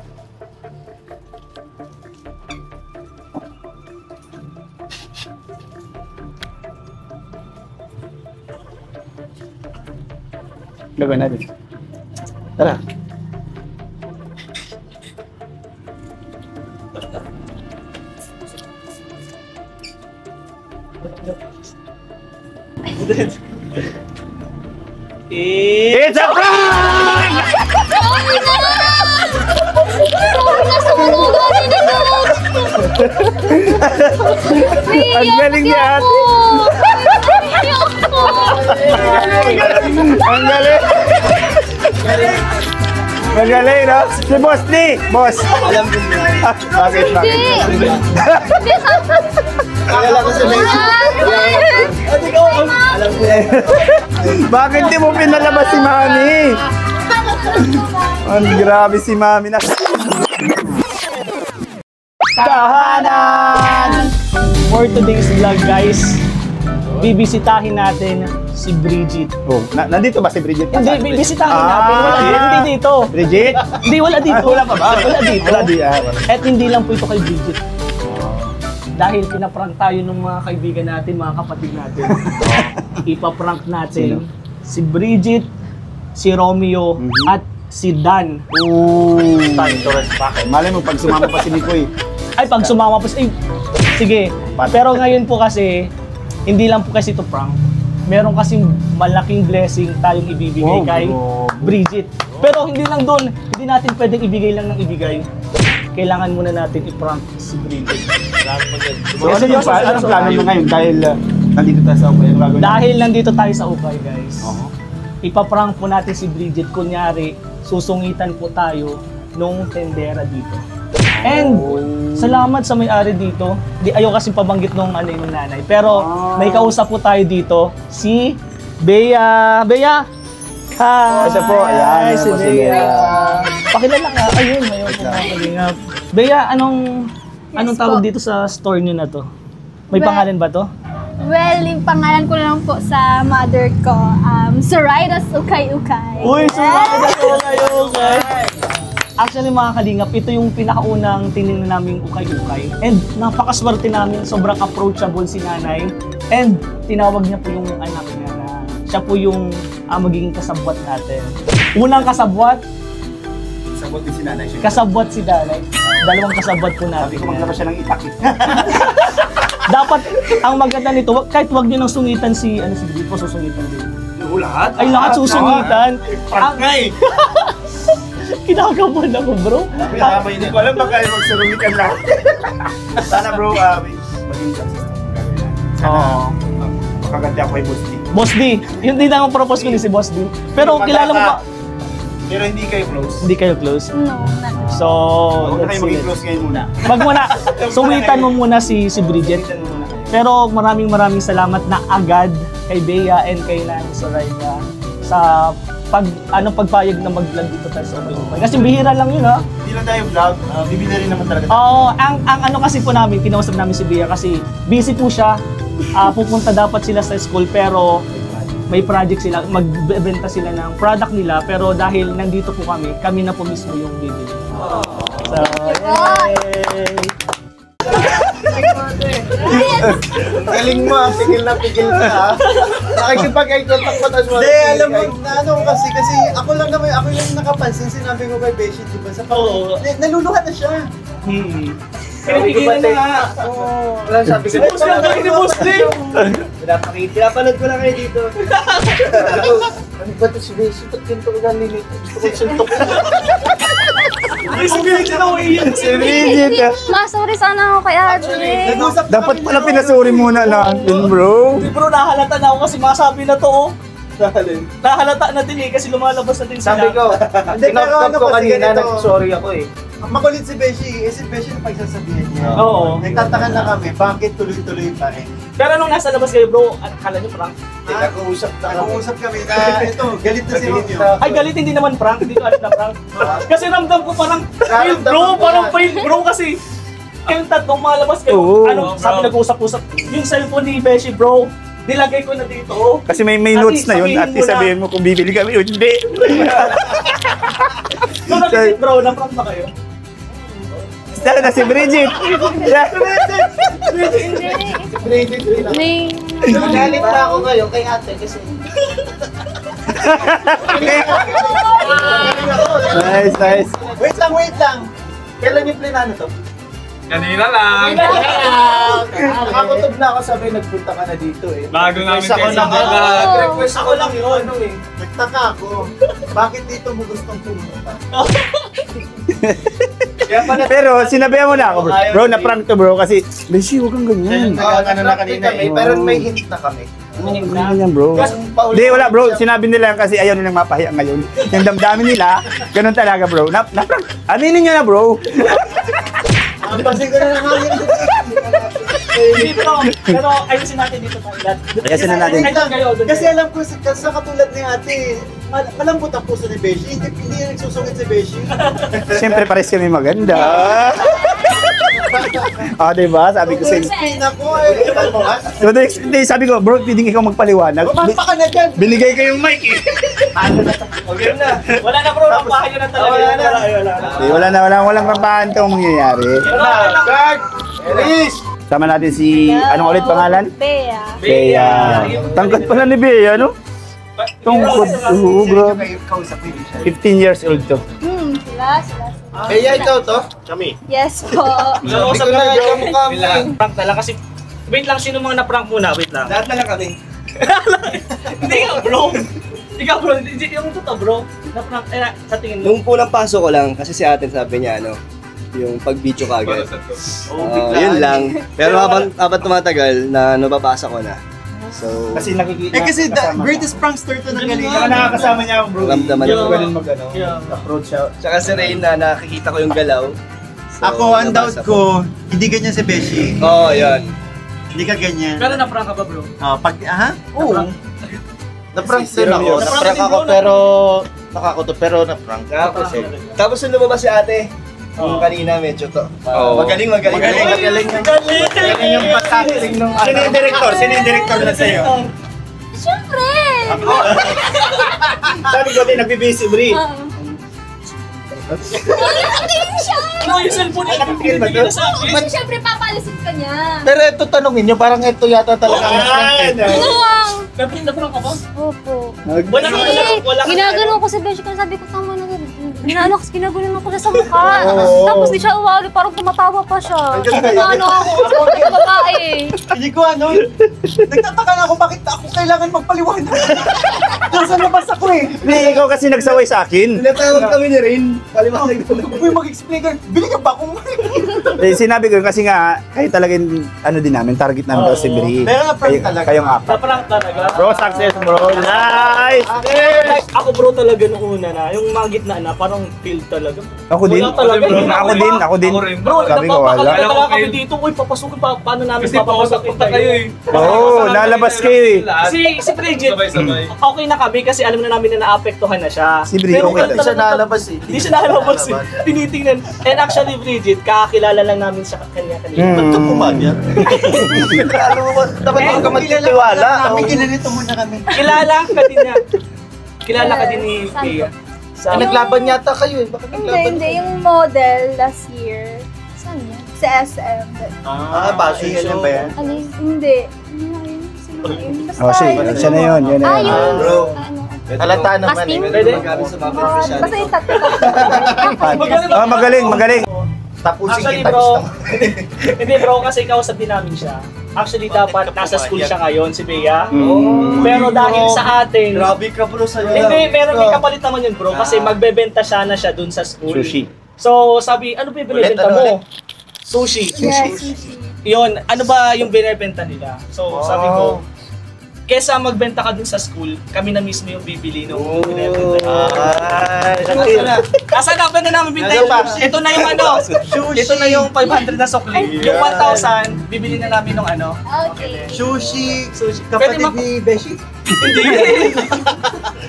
Gagawin natin. Tara. It's a prank! Sorry na! Sorry na, sumunugan din ito! Ang galing ni ate. Ang galing. Magaling, no? Si Boss D! Boss! Alam ko na. Bakit? Akala ko sa Messi. Alam ko na. Bakit di mo pinalabas si Mami? Ang grabe si Mami na. Tahanan! For today's vlog guys, bibisitahin natin si Bridget. Oh, nandito ba si Bridget? Hindi, bibisitahin natin. Hindi dito. Bridget? Hindi, wala dito. Wala pa ba? Wala dito. Wala di. At hindi lang po ito kay Bridget. Dahil pinaprank tayo ng mga kaibigan natin, mga kapatid natin. Ipaprank natin si Bridget, si Romeo, at si Dan. Malay mo, pag sumama pa si Nicoy. Ay, pag sumama pa sige. Pero ngayon po kasi, hindi lang po kasi ito prank. Meron kasing malaking blessing tayong ibibigay kay Bridget. Pero hindi lang doon, hindi natin pwedeng ibigay lang ng ibigay. Kailangan muna natin i-prank si Bridget. So, anong plano mo ngayon? Dahil nandito tayo sa Ukay. Ano gagawin? Dahil nandito tayo sa Ukay, guys. Ipaprank po natin si Bridget. Kunyari, susungitan po tayo nung tendera dito. And salamat sa may-ari dito. Ayaw kasi pabanggit nung yung nanay. Pero may kausap po tayo dito, si Bea. Bea! Hi! Isa po, ayan. Si Bea. Pakilala ka. Ayun, mayroon po mga. Bea, anong tawag dito sa store nyo na to? May pangalan ba to? Well, yung pangalan ko lang po sa mother ko, Soraidas Ukay-Ukay. Uy, Soraidas Ukay-Ukay! Actually mga kalingap, ito yung pinakaunang tinignan naming ukay-ukay. And napakaswerte namin, sobrang approachable si nanay. And tinawag niya po yung anak niya na siya po yung magiging kasabwat natin. Unang kasabwat, Sabot din si nanay siya. kasabwat si nanay. Dalawang kasabwat po Sabi natin. ko maglabas siya ng itakit. Dapat, ang maganda nito, kahit wag niyo nang sungitan si Bridget, susungitan din. Lahat? Ay, lahat susungitan. Prank nga eh. Kinakabahan ako, bro. Hindi ko alam baka magsurumikan lang. Sana bro, maging consistent. Sana makaganti ako kay Boss D. Boss D, yun din ang propose ko ni si Boss D. Pero kilala mo ba? Pero hindi kayo close. Hindi kayo close. No, not. So, Huwag na let's kayo see. maging close ngayon muna. Wag mo na. Suwitan mo muna si Bridget. Tingnan mo muna kayo. Pero maraming salamat na agad kay Bea and kay Nanay Soraya sa pagpayag na mag-vlog dito tayo sa Ukay. Kasi bihira lang yun, ha? Hindi lang tayo vlog, bibili rin naman talaga. Oo, ang ano kasi po namin, kinausap namin si Bea kasi busy po siya. Pupunta dapat sila sa school pero may project sila, magbebenta sila ng product nila pero dahil nandito po kami na po mismo yung bibili. So, yay! Galing mo, pigil na ha. Nakikipag-eye-contact pa tayo. Hindi, alam mo, kasi ako lang yung nakapansin, sinabi ko kay Beshi, di ba? Sa Oo. naluluhan na siya. Pinipigilan na nga. Wala sabi ko. Boss lang kami ni Boss D! Pinapanood ko lang kayo dito. Ano ba ito si Beshi? Ba't ganito ko galing? Gusto ko suntok. Ay, si Bridget na iyan. Si Bridget. Masuri sana ako kay Ate. Dapat pala pinasuri muna natin, bro. Bro, nahalata na ako kasi masabi na to, oh. Nahalata na din kasi lumalabas na din sila. Sabi ko, Hindi, pero tinaptap ano ko kasi kanina, ganito. nag-sorry ako eh. Ang makulit si Beshi, si Beshi na pagsasabihin niya. Oo. Nagtataka na kami, bakit tuloy-tuloy pa rin? Pero nung nasa labas kayo, bro, akala nyo prank? Nag-uusap na kami. Nag-uusap kami na ito, galit na si Romeo. Ay, galit hindi naman prank, hindi ko alam na prank. Kasi ramdam ko parang fail bro, parang fail bro kasi kayong tatlong malabas kayo. Oo. Ano, sabi nag-usap-usap. Yung cellphone ni Beshi, bro, nilagay ko na dito. Kasi may notes na yun. At sabihin mo kung bibili kami o hindi. Nung nabisit, bro, na-prank ba kayo? Sana na si Bridget. May... Galit na ako ngayon kay ate kasi. Nice, nice. Wait lang. Kailan yung plinano to? Kanina lang. Nakakutob na ako, sabi nagpunta ka na dito eh. Bago namin Request ako kayo lang. sa Request ako lang yun. Nagtaka ako. Bakit dito mo gustong pumunta? Kaya pala, Pero sinabihan mo na ako, bro. Bro, na-prank to, bro. Kasi, Beshi, huwag kang ganyan. ano na kanina eh. Pero may hint na kami. Huwag kang ganyan, bro. Hindi, wala, bro. Sinabi nila kasi ayaw nilang mapahiya ngayon. Yung damdamin nila, ganun talaga, bro. Na-prank. Aminin nyo na, bro. Kasi ko na naman yun. Hindi, pero ayusin natin dito tayo. Ayusin na natin. Kasi alam ko sa katulad ni ate, malambot ang puso ni Beshi. Hindi nagsusungit si Beshi. Siyempre, pares kami maganda. Diba? Sabi ko sa'yo. Explain ako eh. Hindi, sabi ko, bro, pwedeng ikaw magpaliwanag. Kumanta ka na dyan. Binigay ko yung mic eh. Okay na. Wala na, bro. Napahan nyo na talaga. Wala na. Walang pampahan itong mangyayari. Guard! Release! Sama natin si, anong ulit pangalan? Bea. Bea. Tangkat pala ni Bea, no? Tungkod. Oo, bro. 15 years old to. Sila. Kaya ikaw to? Yes po. Hindi ko na ikaw mukha mo eh. Prank na lang kasi, wait lang, sino mga na-prank muna? Wait lang. Lahat na lang kami. Hindi ka, bro. Ikaw, bro. Yung totoo, bro. Na-prank, sa tingin mo. Nung unang pasok ko lang, kasi si ate sabi niya, yung pag-video ka agad. Yun lang. Pero habang tumatagal, na nababasa ko na. So, Kasi nakikita. Kasi the greatest prankster to ng galing. Saka nakakasama niya ang bro. Ramdaman Yung ko. ganun mag-ano. Approach siya. Tsaka si Rain na nakikita ko yung galaw. So, Ako, ang doubt nabasa ko, hindi ganyan si Beshi. Oo, yan. Hindi ka ganyan. Pero na-prank ka ba, bro? Oo. Na-prank din ako. Na-prank ako pero nakakutob pero na-prank. Tapos nung lumabas si ate, yung kanina medyo to. Magaling. Magaling yung pagkakaling nung Sino yung director? Sino yung director na sa'yo? Siyempre! Sabi ko din, nagbibisi, Bri. Ano yung cellphone niya? Pinibigay na sa akin. Ba't siyempre papalisin ka niya? Pero ito tanongin nyo, parang ito yata talaga ang na-prank eh. Ano lang? Na-prank ka ba? Opo. Wala ka. Ginagano ko si Beshi kasi sabi ko tama na gano'n. Ginano kasi ginagano ako siya sa mukha. Tapos di siya uwali, parang tumatawa pa siya. Ginano ako. Sabi ko babae. Hindi ko nagtataka na ako bakit ako kailangan magpaliwanag. Nasa labas ako eh. Hindi, ikaw kasi nagsaway sa akin. Tinatawag kami ni Rain. Paliwanag na lang. Uy, mag-explain ka. Binigyan ba akong Sinabi ko kasi nga, kayo talagang, din namin, target namin daw si Bri. Pero na-prank talaga. Kayong apat. Na-prank talaga. Bro, success bro. Nice! Like, ako bro talaga nung una na, yung mga gitna na, parang feel talaga. Ako din. Wala talaga. Ako din. Bro, Sabi ko, napapakalaga wala. talaga kami dito. Uy, papasukin pa, paano namin Kasi papasukin pausak kayo eh. Oo, lalabas kayo eh. Si Bridget, Sabay-sabay. okay na kami kasi alam na namin na naapektuhan na siya. Si Bri, Pero okay ganun Hindi siya talaga- nalabas eh. Hindi siya nalabas eh. Tinitingnan. And actually, Bridget, kakilala lang namin sa kanya kanina. Ba't ka pumadya? Alam mo ba, dapat huwag ka magtitiwala. Kami, kinanito muna kami. Kilala ka din niya. Kilala ka din ni Pia. Ah, naglaban yata kayo eh. Bakit naglaban? Hindi. Yung model last year. Saan yan? Sa SM. Fashion show. ba yan? Ano yun? Hindi. Ano yun? Sino yun? Basta Oh, siya na yun. Yun na Ah, yun. yung... Bro. Ano? Halata naman eh. Casting? Pwede? Magaling sa mga Oh, professional. basta yung tatlo. Magaling. Tapusin Actually kita bro, gusto. hindi bro, kasi kausapin namin siya. Actually dapat nasa school siya ngayon, si Bea. Mm. Pero dahil sa atin, Grabe ka bro sa'yo. hindi, meron may kapalit naman yun bro, kasi magbebenta siya na siya dun sa school. Sushi. So sabi, ano ba yung binibenta Ulit, ano mo? Sushi. Yes, sushi. Yun, ano ba yung binibenta nila? So sabi ko, kesa magbenta ka dun sa school, kami na mismo yung bibili nung binibenta nila. Kasi dapat na namin bintay. Ito na yung ano, ito na yung 500 na sukli. Yung 1,000, bibili na namin nung ano. Okay. Sushi. Sushi. Kapatid Pwede ni Beshi. Hindi.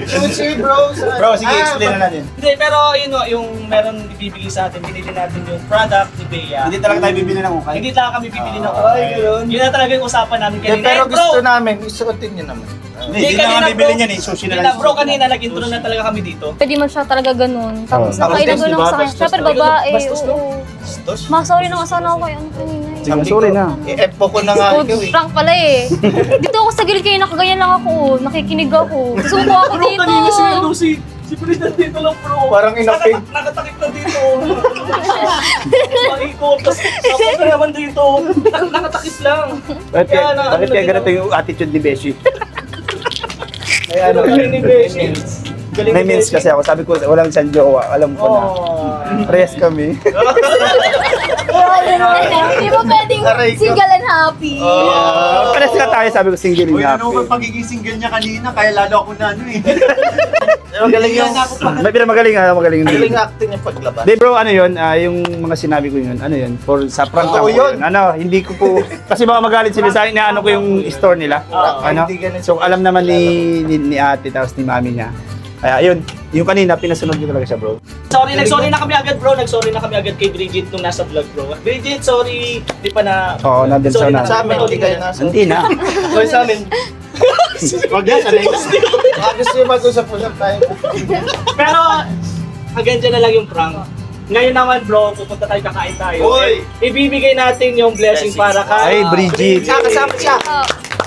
Sushi, bro. Bro, sige, explain na natin. Hindi, pero yun o, yung meron ibibigay sa atin, binili natin yung product ni Bea. Hindi talaga tayo bibili ng ukay. Hindi talaga kami bibili ng ukay. Yun na talaga yung usapan namin kanina. Pero Eh, bro, gusto namin, isuotin nyo naman. Hindi na nga bibili niyan eh. Sushi na lang. Bro, kanina nag-intro na talaga kami dito. Pwede mo siya talaga ganun. Tapos Tapos nakailagay diba, lang sa kanya. bastos Siyempre talaga. babae. Bastos, no? Oo. Bastos? Sorry na sana ako kay ano kanina eh. Sige, sorry na. I-epo ko na nga Food ikaw eh. prank pala eh. Dito ako sa gilid kayo, nakaganyan lang ako. Nakikinig ako. Susuko ako Bro, dito. kanina si President dito lang bro. Parang inapig. Nakatakip na dito. Maikot. Tapos na naman dito. Nakatakip lang. Bakit kaya ganito yung attitude ni Beshi? Kaya ano, galing ni Beshi. Galing May ni means Beshi. kasi ako. Sabi ko, walang isang jowa. Alam ko na. Rest kami. Hindi mo pwedeng Aray ko. single and happy. Pares ka tayo, sabi ko single Uy, and ano happy. ko pagiging single niya kanina, kaya lalo ako na ano eh. Magaling yung... May magaling ha, magaling Magaling din. acting yung paglabas. Hindi bro, ano yun, yung mga sinabi ko yun, ano yun, for sa prank Oo, lang ko yun. yun. Ano, hindi ko po, kasi baka magalit sila sa akin, ano ko yung store nila. Ano, Hindi ganun. so alam naman ni ate, tapos ni mami niya. Kaya yun, yung kanina, pinasunod ko talaga siya bro. Sorry, nag-sorry na kami agad bro. Nag-sorry na kami agad kay Bridget nung nasa vlog bro. Bridget, sorry. Di pa na... Oo, nandun sa Sorry una. na Sa amin, hindi kayo nasa... Hindi na. Sorry sa amin. Wag yan, sa next. Gusto nyo mag-usap-usap tayo. Pero, hanggang dyan na lang yung prank. Ngayon naman bro, pupunta tayo, kakain tayo. Uy! Ibibigay natin yung blessing para kay... Ay, Bridget. Kasama siya.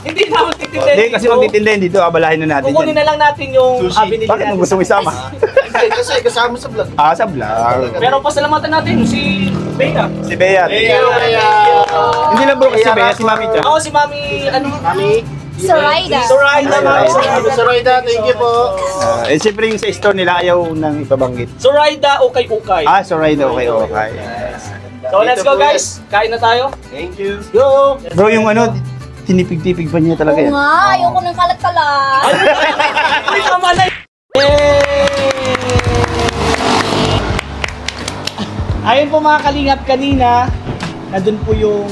Hindi na magtitindihan Hindi, kasi magtitindihan dito, abalahin na natin Kukunin yan. na lang natin yung binili Bakit mo natin. gusto isama? Hindi, kasi kasama sa vlog. Ah, sa vlog. Pero pasalamatan natin si Bea. Si Bea. Hindi lang bro, kasi si Bea, si mami siya. Ako si Mami, ano? Mami? Zoraida. Zoraida, Mami. Zoraida, thank you po. Siyempre yung sa store nila, ayaw nang ipabanggit. Zoraida, ukay-ukay. Ah, sorry daw, okay, okay. So let's go guys, kain na tayo. Thank you. Go! Bro, yung ano, tinipig-tipig pa niya talaga Oo yan. nga, ayoko ng kalat-kalat. Uy, tama na! Ayun po mga kalingap kanina, nandun po yung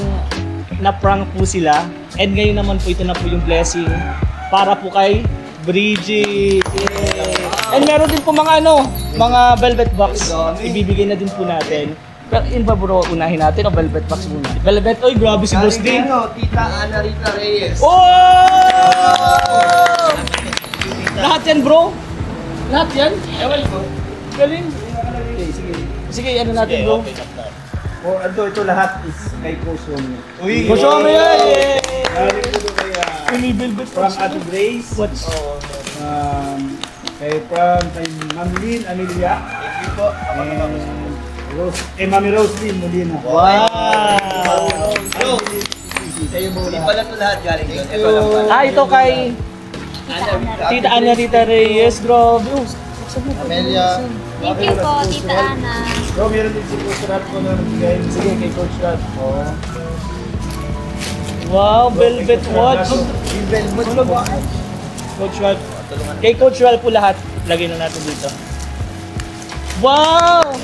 na-prank po sila. And ngayon naman po ito na po yung blessing para po kay Bridget. Yay! And meron din po mga mga velvet box. Ibibigay na din po natin. Pero yun ba bro, unahin natin o velvet box muna? Velvet, oy grabe si Boss D. Tita Ana Rita Reyes. Oh! Lahat yan bro? Lahat yan? Ewan ko. Galing. Sige, ano natin bro? Oh, ito lahat is kay Kusumi. Uy! Gusto mo yan! Galing ko kaya May velvet from box. Ate Grace, What's... kay Ma'am Lynn Amelia, Thank you po. and Mami Roslyn Molina. Wow! Hindi pala ito lahat galing doon. Ito lang pala. Ah, ito kay Tita Ana Rita Reyes. Grabe. Oh, Amelia. Thank you po, Tita Ana. Bro, meron din si Coach Rap ko na nagbigay. Sige, kay Coach Rap. Oh. wow, velvet watch. Coach Ralph. Kay Coach Ralph po lahat. Lagay na natin dito. Wow!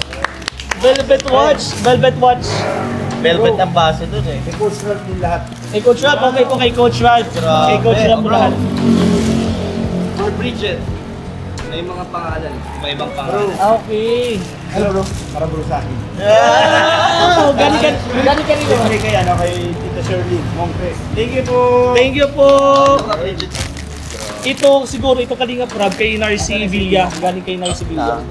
Velvet watch. Velvet watch. Velvet ang base doon eh. Kay Coach Rap din lahat. Kay Coach Ralph. Okay po kay Coach Ralph. Kay Coach Ralph po lahat. For Bridget. May mga pangalan. May ibang pangalan. Okay. Hello bro, para bro sa akin. Oh, galing ka rin. Siyempre kay, kay Tita Shirley, Mongkres. Thank you po. Thank you po. Bridget. Ito siguro, ito Kalinga Prab kay Narcy Villa. Galing kay Narcy Villa.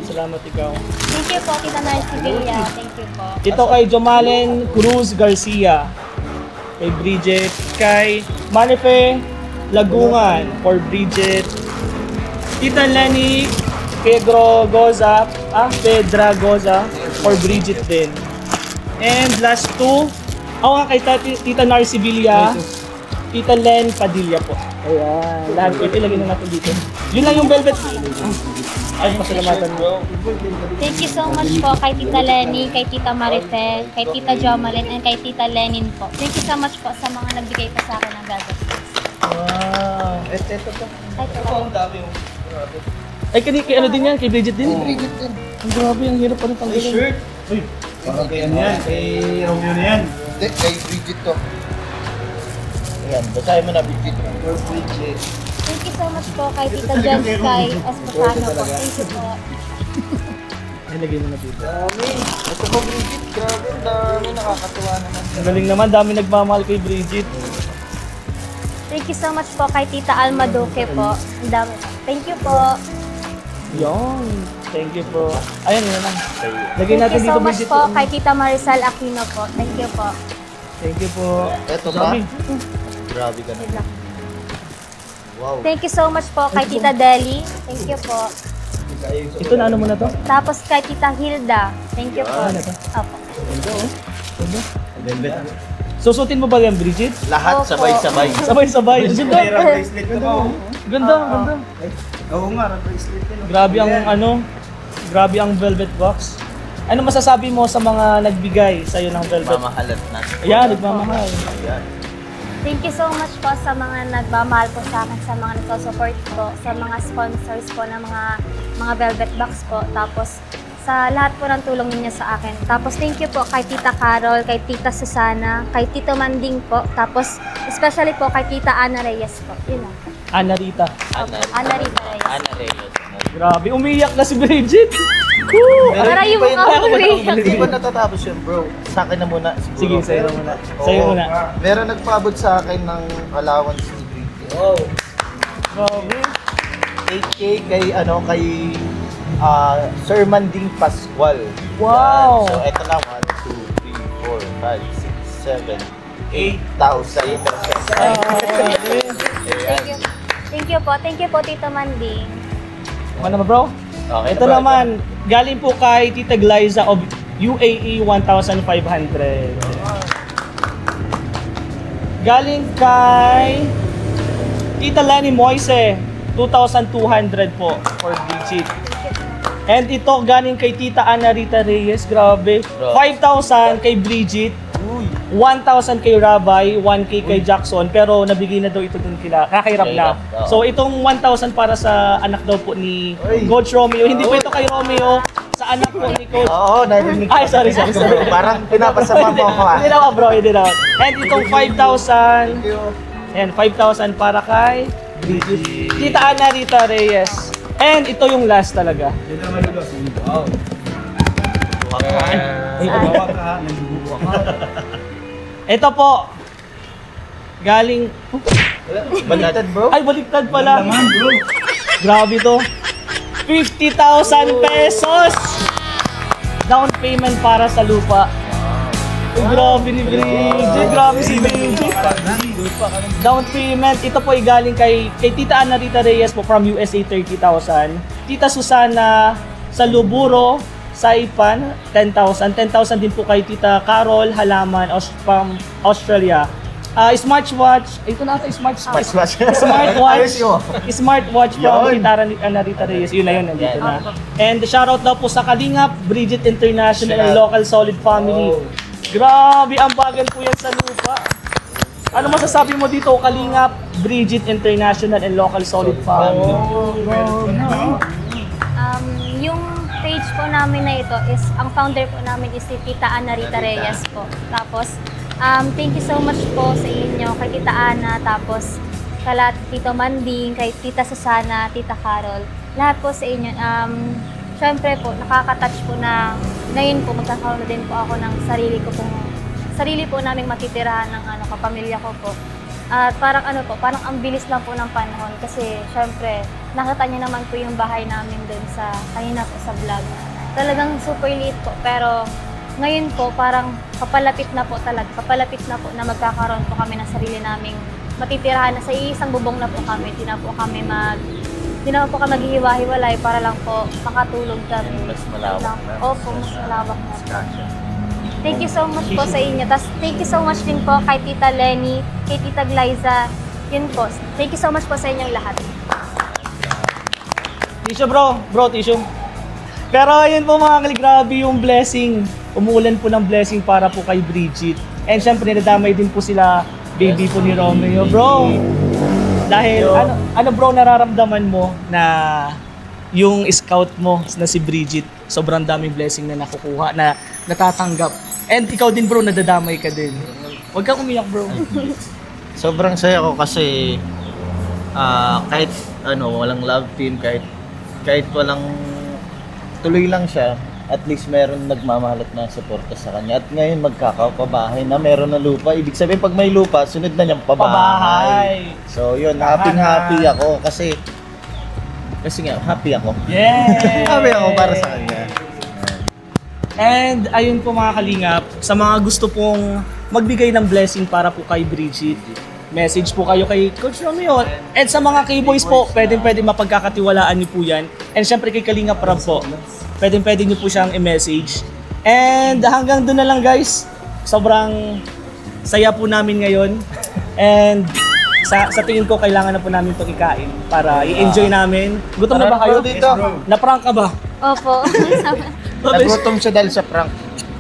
Salamat ikaw. Thank you po, Tita Narcy Villa. Thank you po. Ito kay Jomalen Cruz Garcia. Kay Bridget. Kay Manife Lagungan for Bridget. Tita Lenny Pedra Goza for Bridget din. And last two, ako nga kay Tita Narcy Villa, Tita Len Padilla po. Ayan, lahat po ito ilagay na natin dito. Yun lang yung velvet. Ay, pasalamatan mo. Thank you so much po kay Tita Lenny, kay Tita Marife, kay Tita Jomalyn, and kay Tita Lenin po. Thank you so much po sa mga nagbigay pa sa akin ng gagastos. Wow. Ito to. Ito Ito ang dami yung... Ay, kay ano din yan? Kay Bridget din? Bridget din. Ang grabe, ang hirap pa rin tanggalin. Shirt. Uy, parang kay ano yan, kay Romeo na yan. Hindi, kay Bridget to. Ayan, basahin mo na Bridget. For Bridget. Thank you so much po kay Tita Jen Sky Esposano po. Thank you po. Nilagay mo na dito. Ito po, Bridget. Grabe, ang dami. Nakakatuwa naman. Ang galing naman, dami nagmamahal kay Bridget. Thank you so much po kay Tita Alma Duque po. Ang dami po. Thank you po. Yon. Thank you po. Ayan, yun lang. Lagay Thank natin you dito, so much Bridget. po kay Tita Maricel Aquino po. Thank you po. Thank you po. Ito pa. Dami. Grabe ka Wait na. lang. Wow. Thank you so much po kay Tita Deli. Thank you po. Ito na ano mo na to? Tapos kay Tita Hilda. Thank you po. Ano to? Opo. Ganda oh. Ganda. Susutin mo ba yan, Bridget? Lahat Opo. sabay-sabay. Sabay-sabay. Ganda. Bracelet ko. Ganda, ganda. Oo nga, bracelet ko. Grabe ang ano, grabe ang velvet box. Ano masasabi mo sa mga nagbigay sa'yo ng velvet? Mamahalat na. Ayan, nagmamahal. Ayan. Thank you so much po sa mga nagmamahal po sa akin, sa mga nagsusupport po, sa mga sponsors po ng mga velvet box po. Tapos sa lahat po ng tulong ninyo sa akin. Tapos thank you po kay Tita Carol, kay Tita Susana, kay Tito Manding po. Tapos especially po kay Tita Ana Reyes po. Yun lang. Ana Rita. Ana Rita Reyes. Ana Reyes. Grabe, umiyak na si Bridget. Para yung mga umiyak. Hindi pa natatapos yun, bro. Sa akin na muna. Sige, Siguro. sa'yo muna. Oo. Sa'yo muna. Meron nagpaabot sa akin ng allowance ni Bridget. Wow. Grabe. 8K kay Sir Manding Pascual. Wow. Yan. So ito na 1, 2, 3, 4, 5, 6, 7, 8,000 pesos. Thank you. Thank you po. Thank you po, Tito Manding. Ano naman bro? Okay, Ito naman, galing po kay Tita Glyza of UAE 1,500. Galing kay Tita Lenny Moise 2,200 po for Bridget. And ito galing kay Tita Ana Rita Reyes, grabe. 5,000 kay Bridget. 1,000 kay Rabay, 1K kay Jackson, pero nabigay na daw ito dun kay Rab na. So itong 1,000 para sa anak daw po ni Coach Romeo. Hindi po ito kay Romeo, sa anak po ni Coach. Oo, narinig. Ay, sorry. Parang pinapasama mo ako. Hindi naman bro, hindi naman. And itong 5,000, and 5,000 para kay Tita Ana Rita Reyes. And ito yung last talaga. Ito po, galing... Baliktad, bro. Ay, baliktad pala. Grabe to. 50,000 pesos! Down payment para sa lupa. Ay, grabe ni Bridget. Grabe si Bridget. Down payment. Ito po ay galing kay Tita Ana Rita Reyes po from USA 30,000. Tita Susana sa Luburo, Saipan, 10,000. 10,000 din po kay Tita Carol Halaman from Australia. Smartwatch. Ito na ata, smartwatch. Smartwatch from Tita Ana Rita Reyes. Yun na yun, nandito na. And shoutout daw po sa Kalingap, Bridget International and Local Solid Family. Grabe, ang bagal po yan sa lupa. Ano masasabi mo dito, Kalingap, Bridget International and Local Solid Family? Yung page po namin na ito is, ang founder po namin is si Tita Ana Rita Reyes po. Tapos, thank you so much po sa inyo, kay Tita Ana, tapos kala Tito Manding, kay Tita Susana, Tita Carol, lahat po sa inyo. Syempre po, nakaka-touch po na ngayon po magkakaroon na din po ako ng sarili po naming matitirahan ng kapamilya ko po. At parang parang ang bilis lang po ng panahon kasi syempre nakita niyo naman po yung bahay namin doon sa kanina po sa vlog. Talagang super liit po pero ngayon po parang papalapit na po na magkakaroon po kami ng sarili naming matitirahan na sa isang bubong na po kami. Di na po kami maghihiwa-hiwalay para lang po makatulog kami. Mas malawak na. Opo, mas malawak na po. Thank you so much po sa inyo. Thank you so much din po kay Tita Lenny, kay Tita Glyza. Yun po. Thank you so much po sa inyong lahat. Tissue bro, tissue. Pero ayun po mga kali, grabe yung blessing. Umuulan po ng blessing para po kay Bridget. And syempre nadamay din po sila, baby po ni Romeo. Bro, dahil ano bro nararamdaman mo na yung scout mo na si Bridget, sobrang daming blessing na nakukuha, na natatanggap. And ikaw din bro, nadadamay ka din. Huwag kang umiyak bro. Sobrang saya ko kasi kahit walang love team, kahit walang tuloy lang siya, at least meron nagmamahal at nasuporta sa kanya. At ngayon magkakapabahay na, meron na lupa. Ibig sabihin pag may lupa, sunod na niyang pabahay. So yun, happy ako kasi nga happy ako. Yeah! Happy ako para sa kanya. And ayun po mga kalingap, sa mga gusto pong magbigay ng blessing para po kay Bridget, message po kayo kay Coach Romeo. And sa mga K-Boys po, pwede mapagkakatiwalaan niyo po yan. And syempre kay Kalingap Rob po, pwede niyo po siyang i-message. And hanggang doon na lang guys, sobrang saya po namin ngayon. And sa tingin ko, kailangan na po namin itong ikain para i-enjoy namin. Gutom na ba kayo? Dito. Na-prank ka ba? Opo. Nagutom siya dahil sa prank.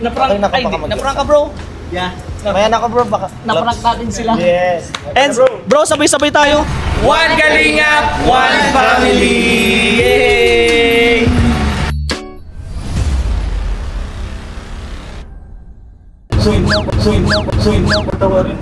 Na-prank ka bro? Yeah. Maya na ko bro, baka Na-prank natin sila. Yes. And bro, sabay-sabay tayo. One Kalingap, one family! Yay! Suhin mo, patawarin.